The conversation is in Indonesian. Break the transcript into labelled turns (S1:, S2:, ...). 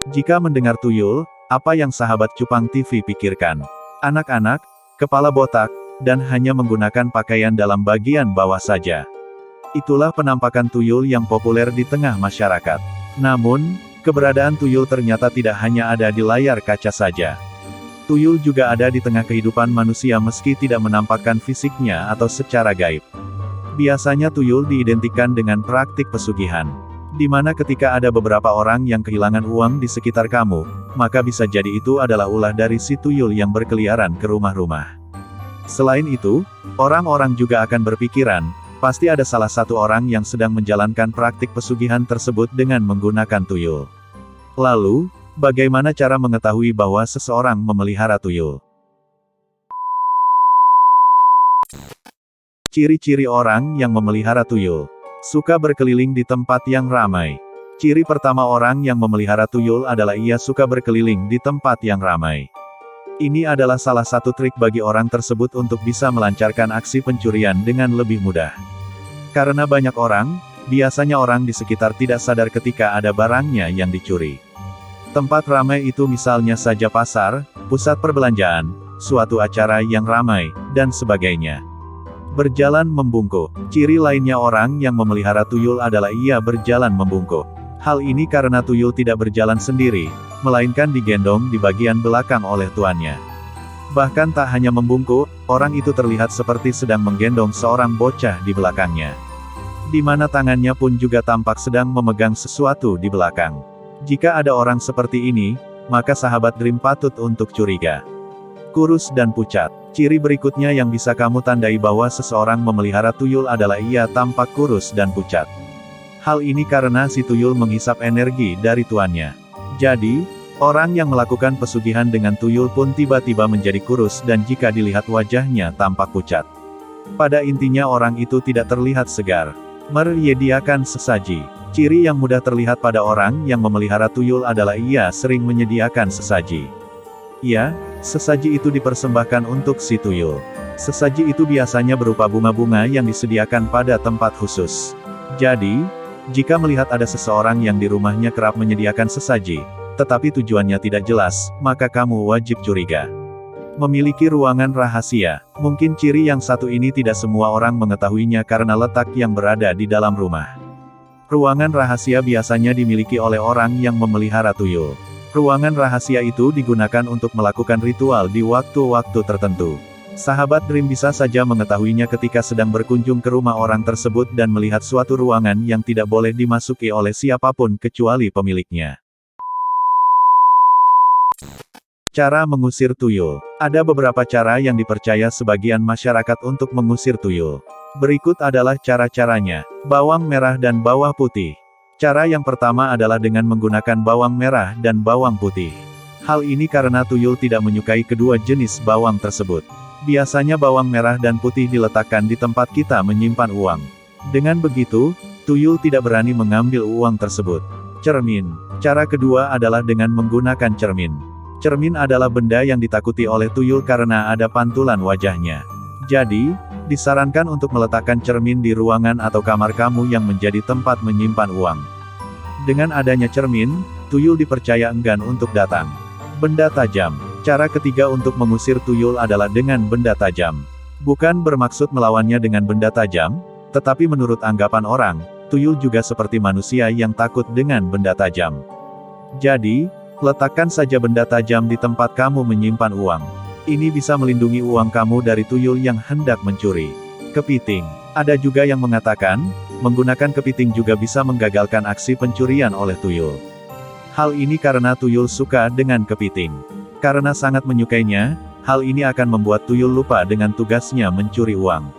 S1: Jika mendengar tuyul, apa yang sahabat Cupang TV pikirkan? Anak-anak, kepala botak, dan hanya menggunakan pakaian dalam bagian bawah saja. Itulah penampakan tuyul yang populer di tengah masyarakat. Namun, keberadaan tuyul ternyata tidak hanya ada di layar kaca saja. Tuyul juga ada di tengah kehidupan manusia meski tidak menampakkan fisiknya atau secara gaib. Biasanya tuyul diidentikan dengan praktik pesugihan, di mana ketika ada beberapa orang yang kehilangan uang di sekitar kamu, maka bisa jadi itu adalah ulah dari si tuyul yang berkeliaran ke rumah-rumah. Selain itu, orang-orang juga akan berpikiran, pasti ada salah satu orang yang sedang menjalankan praktik pesugihan tersebut dengan menggunakan tuyul. Lalu, bagaimana cara mengetahui bahwa seseorang memelihara tuyul? Ciri-ciri orang yang memelihara tuyul. Suka berkeliling di tempat yang ramai. Ciri pertama orang yang memelihara tuyul adalah ia suka berkeliling di tempat yang ramai. Ini adalah salah satu trik bagi orang tersebut untuk bisa melancarkan aksi pencurian dengan lebih mudah. Karena banyak orang, biasanya orang di sekitar tidak sadar ketika ada barangnya yang dicuri. Tempat ramai itu misalnya saja pasar, pusat perbelanjaan, suatu acara yang ramai, dan sebagainya. Berjalan membungkuk. Ciri lainnya orang yang memelihara tuyul adalah ia berjalan membungkuk. Hal ini karena tuyul tidak berjalan sendiri, melainkan digendong di bagian belakang oleh tuannya. Bahkan tak hanya membungkuk, orang itu terlihat seperti sedang menggendong seorang bocah di belakangnya. Di mana tangannya pun juga tampak sedang memegang sesuatu di belakang. Jika ada orang seperti ini, maka sahabat Dream patut untuk curiga. Kurus dan pucat. Ciri berikutnya yang bisa kamu tandai bahwa seseorang memelihara tuyul adalah ia tampak kurus dan pucat. Hal ini karena si tuyul menghisap energi dari tuannya. Jadi, orang yang melakukan pesugihan dengan tuyul pun tiba-tiba menjadi kurus dan jika dilihat wajahnya tampak pucat. Pada intinya orang itu tidak terlihat segar. Menyediakan sesaji. Ciri yang mudah terlihat pada orang yang memelihara tuyul adalah ia sering menyediakan sesaji. Ya, sesaji itu dipersembahkan untuk si tuyul. Sesaji itu biasanya berupa bunga-bunga yang disediakan pada tempat khusus. Jadi, jika melihat ada seseorang yang di rumahnya kerap menyediakan sesaji, tetapi tujuannya tidak jelas, maka kamu wajib curiga. Memiliki ruangan rahasia. Mungkin ciri yang satu ini tidak semua orang mengetahuinya karena letak yang berada di dalam rumah. Ruangan rahasia biasanya dimiliki oleh orang yang memelihara tuyul. Ruangan rahasia itu digunakan untuk melakukan ritual di waktu-waktu tertentu. Sahabat Dream bisa saja mengetahuinya ketika sedang berkunjung ke rumah orang tersebut dan melihat suatu ruangan yang tidak boleh dimasuki oleh siapapun kecuali pemiliknya. Cara mengusir tuyul. Ada beberapa cara yang dipercaya sebagian masyarakat untuk mengusir tuyul. Berikut adalah cara-caranya. Bawang merah dan bawang putih. Cara yang pertama adalah dengan menggunakan bawang merah dan bawang putih. Hal ini karena tuyul tidak menyukai kedua jenis bawang tersebut. Biasanya bawang merah dan putih diletakkan di tempat kita menyimpan uang. Dengan begitu, tuyul tidak berani mengambil uang tersebut. Cermin. Cara kedua adalah dengan menggunakan cermin. Cermin adalah benda yang ditakuti oleh tuyul karena ada pantulan wajahnya. Jadi, disarankan untuk meletakkan cermin di ruangan atau kamar kamu yang menjadi tempat menyimpan uang. Dengan adanya cermin, tuyul dipercaya enggan untuk datang. Benda tajam. Cara ketiga untuk mengusir tuyul adalah dengan benda tajam. Bukan bermaksud melawannya dengan benda tajam, tetapi menurut anggapan orang, tuyul juga seperti manusia yang takut dengan benda tajam. Jadi, letakkan saja benda tajam di tempat kamu menyimpan uang. Ini bisa melindungi uang kamu dari tuyul yang hendak mencuri. Kepiting. Ada juga yang mengatakan, menggunakan kepiting juga bisa menggagalkan aksi pencurian oleh tuyul. Hal ini karena tuyul suka dengan kepiting. Karena sangat menyukainya, hal ini akan membuat tuyul lupa dengan tugasnya mencuri uang.